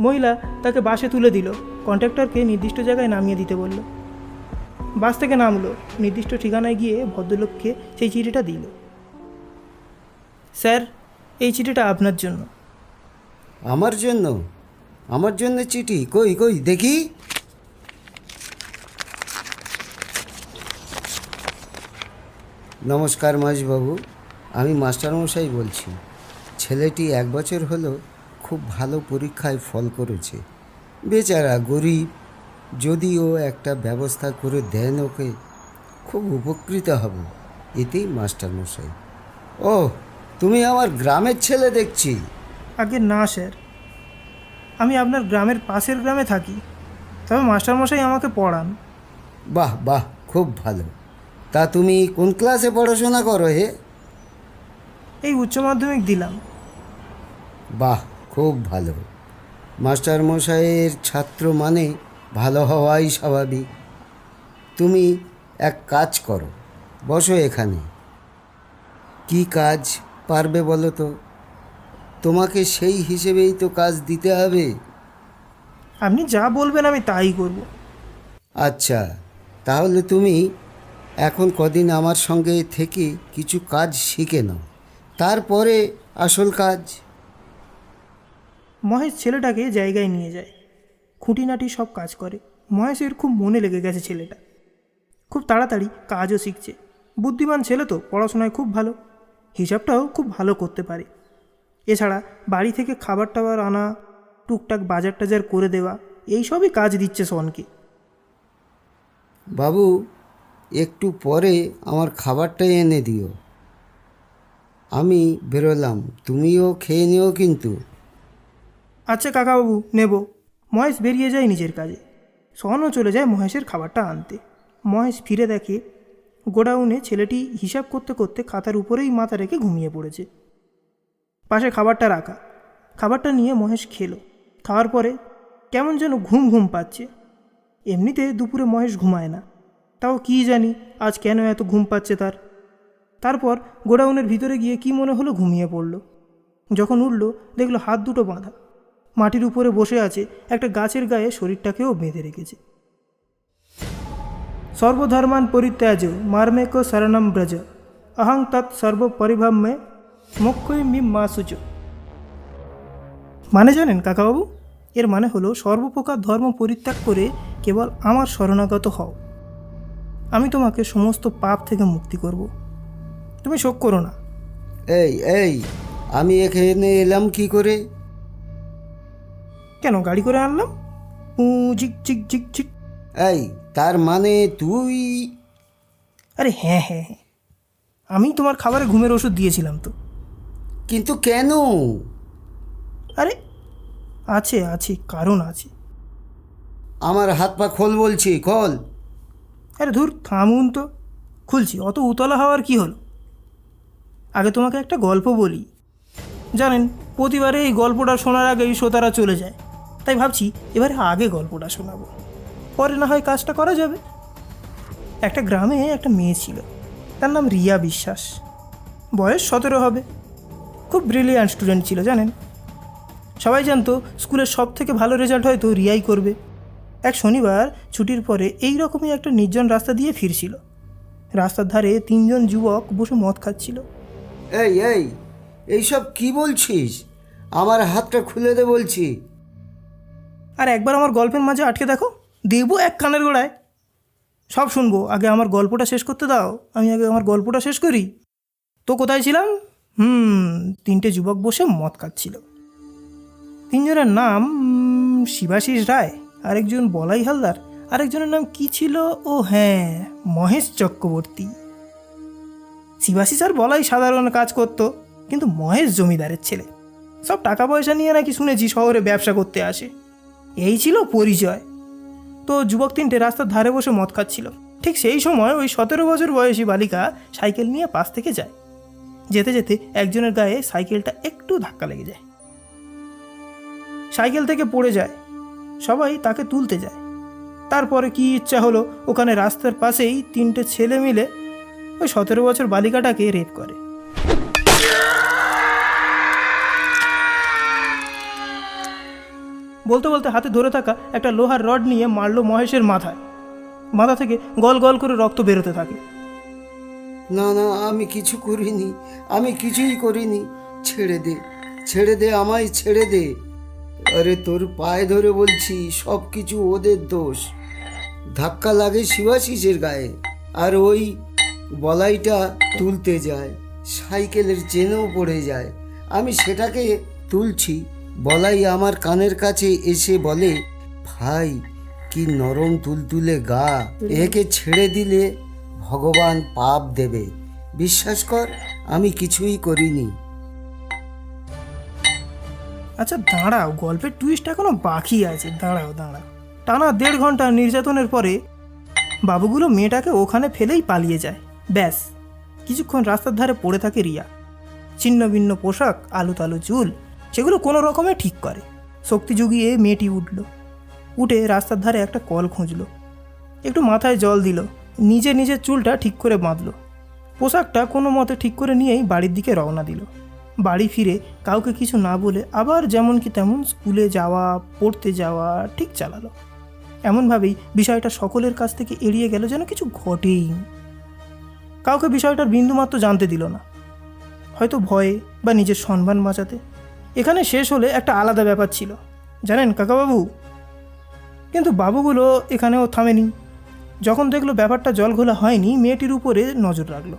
Speaker 2: মহিলা তাকে বাসে তুলে দিল, কন্ট্রাক্টরকে নির্দিষ্ট জায়গায় নামিয়ে দিতে বলল। বাস থেকে নামলো, নির্দিষ্ট ঠিকানায় গিয়ে ভদ্রলোককে সেই চিঠিটা দিল। স্যার, এই চিঠিটা আপনার জন্য।
Speaker 4: আমার জন্য? আমার জন্য চিঠি? কই কই দেখি। নমস্কার মাঝবাবু, আমি মাস্টারমশাই বলছি। ছেলেটি 1 বছর হলো খুব ভালো পরীক্ষায় ফল করেছে। বেচারা গরিব, যদিও একটা ব্যবস্থা করে দেন ওকে, খুব উপকৃত হব এতেই মাস্টারমশাই। ও, তুমি আমার গ্রামের ছেলে দেখছি।
Speaker 2: আগে না স্যার, আমি আপনার গ্রামের পাশের গ্রামে থাকি, তবে মাস্টারমশাই আমাকে পড়ান।
Speaker 4: বাহ বাহ, খুব ভালো। তা তুমি কোন ক্লাসে পড়াশোনা করো হে?
Speaker 2: এই উচ্চ মাধ্যমিক দিলাম।
Speaker 4: বাহ, খুব ভালো। মাস্টারমশাইয়ের ছাত্র মানে ভালো হওয়াই স্বাভাবিক। তুমি এক কাজ করো, বসো এখানে। কি কাজ পারবে বলো তো? তোমাকে সেই হিসেবেই তো কাজ দিতে হবে।
Speaker 2: আপনি যা বলবেন আমি তাই করব।
Speaker 4: আচ্ছা, তাহলে তুমি এখন কদিন আমার সঙ্গে থেকে কিছু কাজ শিখে নাও, তারপরে আসল কাজ।
Speaker 2: মহেশ ছেলেটাকে জায়গায় নিয়ে যায়, খুঁটিনাটি সব কাজ করে। মহেশের খুব মনে লেগে গেছে ছেলেটা, খুব তাড়াতাড়ি কাজও শিখছে। বুদ্ধিমান ছেলে তো, পড়াশোনায় খুব ভালো, হিসাবটাও খুব ভালো করতে পারে। এছাড়া বাড়ি থেকে খাবার টাবার আনা, টুকটাক বাজার টাজার করে দেওয়া, এই সবই কাজ দিচ্ছে শনকে।
Speaker 4: বাবু, একটু পরে আমার খাবারটা এনে দিও। আমি বেরোলাম, তুমিও খেয়ে নিও কিন্তু।
Speaker 2: আচ্ছা কাকাবাবু, নেব। মহেশ বেরিয়ে যায় নিজের কাজে। শনও চলে যায় মহেশের খাবারটা আনতে। মহেশ ফিরে দেখে গোডাউনে ছেলেটি হিসাব করতে করতে খাতার উপরেই মাথা রেখে ঘুমিয়ে পড়েছে। পাশে খাবারটা রাখা। খাবারটা নিয়ে মহেশ খেলো। খাওয়ার পরে কেমন যেন ঘুম ঘুম পাচ্ছে। এমনিতে দুপুরে মহেশ ঘুমায় না, তাও কি জানি আজ কেন এত ঘুম পাচ্ছে তার। তারপর গোডাউনের ভিতরে গিয়ে কি মনে হলো ঘুমিয়ে পড়ল। যখন উঠল দেখলো হাত দুটো বাঁধা, মাটির উপরে বসে আছে, একটা গাছের গায়ে শরীরটাকেও বেঁধে রেখেছে। সর্বধর্মান পরিত্যাজ্য মার্মেক শরণম ব্রজ, অহং তৎ সর্ব পরিভাম্যে মোক্ষই মিম মা সুচ। মানে জানেন কাকাবাবু? এর মানে হলো সর্বপ্রকার ধর্ম পরিত্যাগ করে কেবল আমার শরণাগত হও, আমি তোমাকে সমস্ত পাপ থেকে মুক্তি করব। তুমি শোক করো না।
Speaker 4: এই এই, আমি এখানে এলাম কি করে?
Speaker 2: কেন, গাড়ি করে আনলাম। ঝিক ঝিক ঝিক ঝিক।
Speaker 4: এই, তার মানে তুই?
Speaker 2: আরে হ্যাঁ হ্যাঁ হ্যাঁ, আমি তোমার খাবারে ঘুমের ওষুধ দিয়েছিলাম তো।
Speaker 4: কিন্তু কেন?
Speaker 2: আরে আছে আছে, কারণ আছে।
Speaker 4: আমার হাত পা খোল বলছি, খোল।
Speaker 2: আরে ধুর, থামুন তো। খুলছি, অত উতলা হওয়ার কি হলো? আগে তোমাকে একটা গল্প বলি। জানেন, প্রতিবারে এই গল্পটা শোনার আগেই শ্রোতারা চলে যায়, তাই ভাবছি এবারে আগে গল্পটা শোনাবো, পরে না হয় কাজটা করা যাবে। একটা গ্রামে একটা মেয়ে ছিল, তার নাম রিয়া বিশ্বাস। বয়স 17 হবে। খুব ব্রিলিয়ান্ট স্টুডেন্ট ছিল জানেন। সবাই জানতো স্কুলের সব থেকে ভালো রেজাল্ট হয়তো রিয়াই করবে। এক শনিবার ছুটির পরে এই রকমই একটা নির্জন রাস্তা দিয়ে ফিরছিল। রাস্তার ধারে 3 জন যুবক বসে মদ খাচ্ছিল।
Speaker 4: এই এই এইসব কি বলছিস? আমার হাতটা খুলে দে বলছি।
Speaker 2: আর একবার আমার গল্পের মাঝে আটকে দেখো, দেবো এক কানের গোড়ায়। সব শুনবো, আগে আমার গল্পটা শেষ করতে দাও। আমি আগে আমার গল্পটা শেষ করি। তো কোথায় ছিলাম? 3টে যুবক বসে মদ খাচ্ছিল। 3 জনের নাম শিবাশিস রায়, আরেকজন বলাই হালদার, আরেকজনের নাম কি ছিল, ও হ্যাঁ, মহেশ চক্রবর্তী। শিবাশিস আর বলাই সাধারণ কাজ করতো, কিন্তু মহেশ জমিদারের ছেলে। সব টাকা পয়সা নিয়ে নাকি শুনেছি শহরে ব্যবসা করতে আসে। এই ছিল পরিচয়। তো যুবক 3টে রাস্তার ধারে বসে মদ খাচ্ছিল। ঠিক সেই সময় ওই 17 বছর বয়সী বালিকা সাইকেল নিয়ে পাশ থেকে যায়। যেতে যেতে একজনের গায়ে সাইকেলটা একটু ধাক্কা লেগে যায়। সাইকেল থেকে পড়ে যায়। সবাই তাকে তুলতে যায়। তারপরে কি ইচ্ছা হলো, ওখানে রাস্তার পাশেই 3টে ছেলে মিলে ওই 17 বছর বালিকাটাকে রেপ করে। বলতে বলতে হাতে ধরে থাকা একটা লোহার রড নিয়ে মারল মহেশের মাথায়। মাথা থেকে গল গল করে রক্ত বেরোতে থাকে।
Speaker 4: না না, আমি কিছু করিনি, আমি কিছুই করিনি। ছেড়ে দে, ছেড়ে দে, আমায় ছেড়ে দে। আরে তোর পায়ে ধরে বলছি, সব কিছু ওদের দোষ। ধাক্কা লাগে শিবাশিসের গায়ে, আর ওই বলাইটা তুলতে যায়, সাইকেলের চেনও পড়ে যায়। আমি সেটাকে তুলছি, বলাই আমার কানের কাছে এসে বলে, ভাই কি নরম তুলতুলে গা, একে ছেড়ে দিলে ভগবান পাপ দেবে। বিশ্বাস কর, আমি কিছুই করিনি।
Speaker 2: আচ্ছা দাঁড়াও, গল্পের টুইস্ট এখনো বাকি আছে। দাঁড়াও। টানা 1.5 ঘন্টা নির্যাতনের পরে বাবুগুলো মেয়েটাকে ওখানে ফেলেই পালিয়ে যায়। ব্যাস, কিছুক্ষণ রাস্তার ধারে পড়ে থাকে রিয়া। ছিন্ন ভিন্ন পোশাক, আলু তালু চুল, সেগুলো কোনো রকমে ঠিক করে। শক্তি জুগিয়ে মেয়েটি উঠে রাস্তার ধারে একটা কল খুঁজলো। একটু মাথায় জল দিল, নিজের চুলটা ঠিক করে বাঁধলো। পোশাকটা কোনো মতে ঠিক করে নিয়েই বাড়ির দিকে রওনা দিল। বাড়ি ফিরে কাউকে কিছু না বলে আবার যেমন কি তেমন স্কুলে যাওয়া, পড়তে যাওয়া ঠিক চালালো। এমনভাবেই বিষয়টা সকলের কাছ থেকে এড়িয়ে গেল, যেন কিছু ঘটেই। কাউকে বিষয়টার বিন্দুমাত্র জানতে দিল না, হয়তো ভয়ে বা নিজের সম্মান বাঁচাতে। এখানে শেষ হলে একটা আলাদা ব্যাপার ছিল জানেন কাকাবাবু। কিন্তু বাবুগুলো এখানেও থামেনি। যখন দেখলো ব্যাপারটা জলঘোলা হয়নি, মেয়েটির উপরে নজর রাখলো।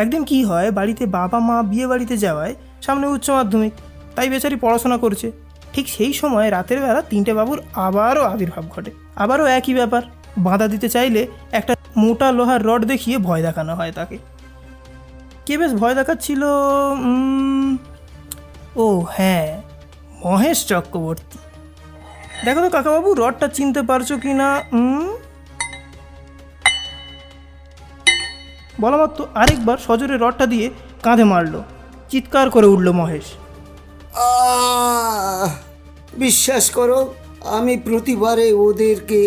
Speaker 2: একদিন কি হয়, বাড়িতে বাবা মা বিয়ে বাড়িতে যাওয়ায় সামনে উচ্চ মাধ্যমিক, তাই বেচারি পড়াশোনা করছে। ঠিক সেই সময় রাতের বেলা 3টে বাবুর আবারও আবির্ভাব ঘটে। আবারও একই ব্যাপার, বাধা দিতে চাইলে একটা মোটা লোহার রড দেখিয়ে ভয় দেখানো হয় তাকে। কে বেশ ভয় দেখাচ্ছিল? ও হ্যাঁ, মহেশ চক্রবর্তী। দেখো তো কাকাবাবু, রডটা চিনতে পারছো কি না? বলা মাত্র আরেকবার সজোরে রডটা দিয়ে কাঁধে মারলো। চিৎকার করে উঠল মহেশ।
Speaker 4: বিশ্বাস করো, আমি প্রতিবারে ওদেরকে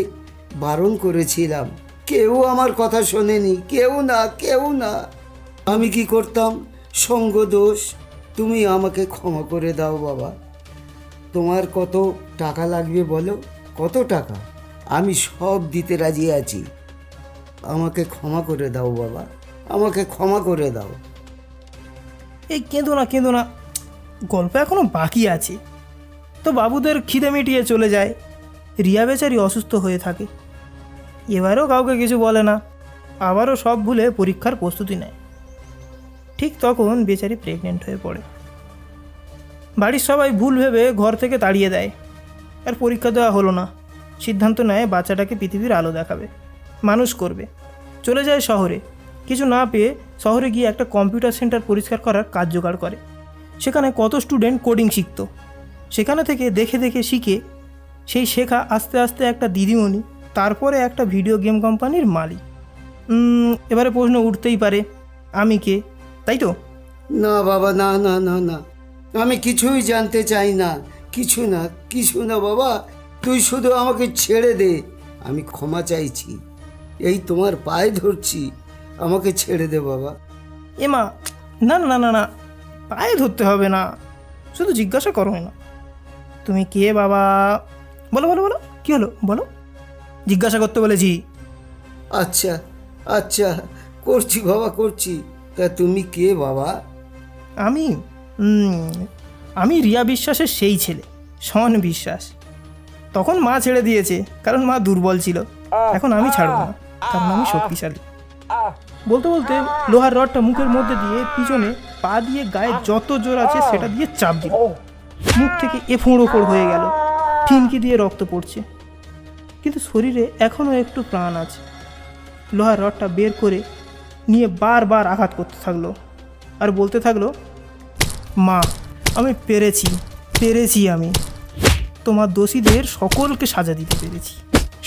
Speaker 4: বারণ করেছিলাম, কেউ আমার কথা শোনেনি। কেউ না। আমি কি করতাম? সঙ্গ দোষ। তুমি আমাকে ক্ষমা করে দাও বাবা। তোমার কত টাকা লাগবে বলো? কত টাকা? আমি সব দিতে রাজি আছি। আমাকে ক্ষমা করে দাও বাবা, আমাকে ক্ষমা করে দাও।
Speaker 2: এই কেঁদো না, গল্প এখনো বাকি আছে। তো বাবুদের খিদে মিটিয়ে চলে যায়। রিয়া বেচারি অসুস্থ হয়ে থাকে। এবারেও কাউকে কিছু বলে না, আবারও সব ভুলে পরীক্ষার প্রস্তুতি নেয়। ঠিক তখন বেচারি প্রেগনেন্ট হয়ে পড়ে। বাড়ির সবাই ভুল ভেবে ঘর থেকে তাড়িয়ে দেয়। আর পরীক্ষা দেওয়া হলো না। সিদ্ধান্ত নেয় বাচ্চাটাকে পৃথিবীর আলো দেখাবে, মানুষ করবে। চলে যায় শহরে। কিছু না পেয়ে শহরে গিয়ে একটা কম্পিউটার সেন্টার পরিষ্কার করার কাজ জোগাড় করে। সেখানে কত স্টুডেন্ট কোডিং শিখত। সেখানে থেকে দেখে শিখে সেই শেখা আস্তে আস্তে একটা দিদিমণি, তারপরে একটা ভিডিও গেম কোম্পানির মালিক। এবারে প্রশ্ন উঠতেই পারে, আমি কে, তাই তো?
Speaker 4: না বাবা, না না না না, আমি কিছুই জানতে চাই না। কিছু না বাবা, তুই শুধু আমাকে ছেড়ে দে। আমি ক্ষমা চাইছি। এই তোমার পায়ে ধরছি, আমাকে ছেড়ে দে বাবা।
Speaker 2: এমা, না না না না, পায়ে ধরতে হবে না, শুধু জিজ্ঞাসা করো না তুমি কে বাবা। বলো বলো বলো, কী হলো বলো, জিজ্ঞাসা করতে বলেছি।
Speaker 4: আচ্ছা আচ্ছা, করছি বাবা করছি। তা তুমি কে বাবা?
Speaker 2: আমি আমি রিয়া বিশ্বাসের সেই ছেলে, শন বিশ্বাস। তখন মা ছেড়ে দিয়েছে কারণ মা দুর্বল ছিল, এখন আমি ছাড়বো না কারণ আমি শক্তিশালী। বলতে বলতে লোহার রডটা মুখের মধ্যে দিয়ে পিছনে পা দিয়ে গায়ে যত জোর আছে সেটা দিয়ে চাপ দিল। মুখ থেকে এফোঁড় ওফোড় হয়ে গেল, ফিনকি দিয়ে রক্ত পড়ছে, কিন্তু শরীরে এখনও একটু প্রাণ আছে। লোহার রডটা বের করে নিয়ে বারবার আঘাত করতে থাকলো আর বলতে থাকলো, মা আমি পেরেছি আমি তোমার দোষীদের সকলকে সাজা দিতে পেরেছি,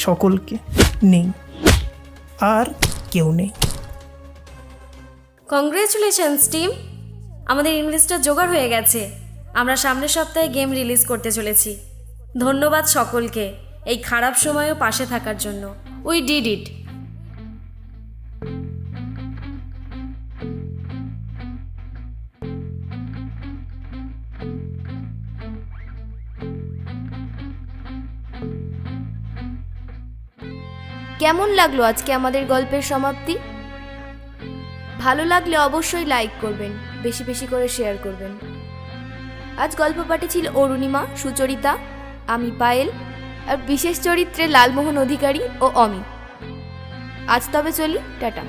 Speaker 2: সকলকে, নেই আর কেউ নেই।
Speaker 1: কংগ্রেচুলেশনস টিম, আমাদের ইনভেস্টর জোগাড় হয়ে গেছে। আমরা সামনের সপ্তাহে গেম রিলিজ করতে চলেছি। ধন্যবাদ সকলকে এই খারাপ সময়েও পাশে থাকার জন্য। We did it.
Speaker 3: কেমন লাগলো আজকে আমাদের গল্পের সমাপ্তি? ভালো লাগলে অবশ্যই লাইক করবেন, বেশি বেশি করে শেয়ার করবেন। আজ গল্প পাঠে ছিল অরুণিমা, সুচরিতা, আমি পায়েল, আর বিশেষ চরিত্রে লালমোহন অধিকারী ও অমি। আজ তবে চলি, টাটা।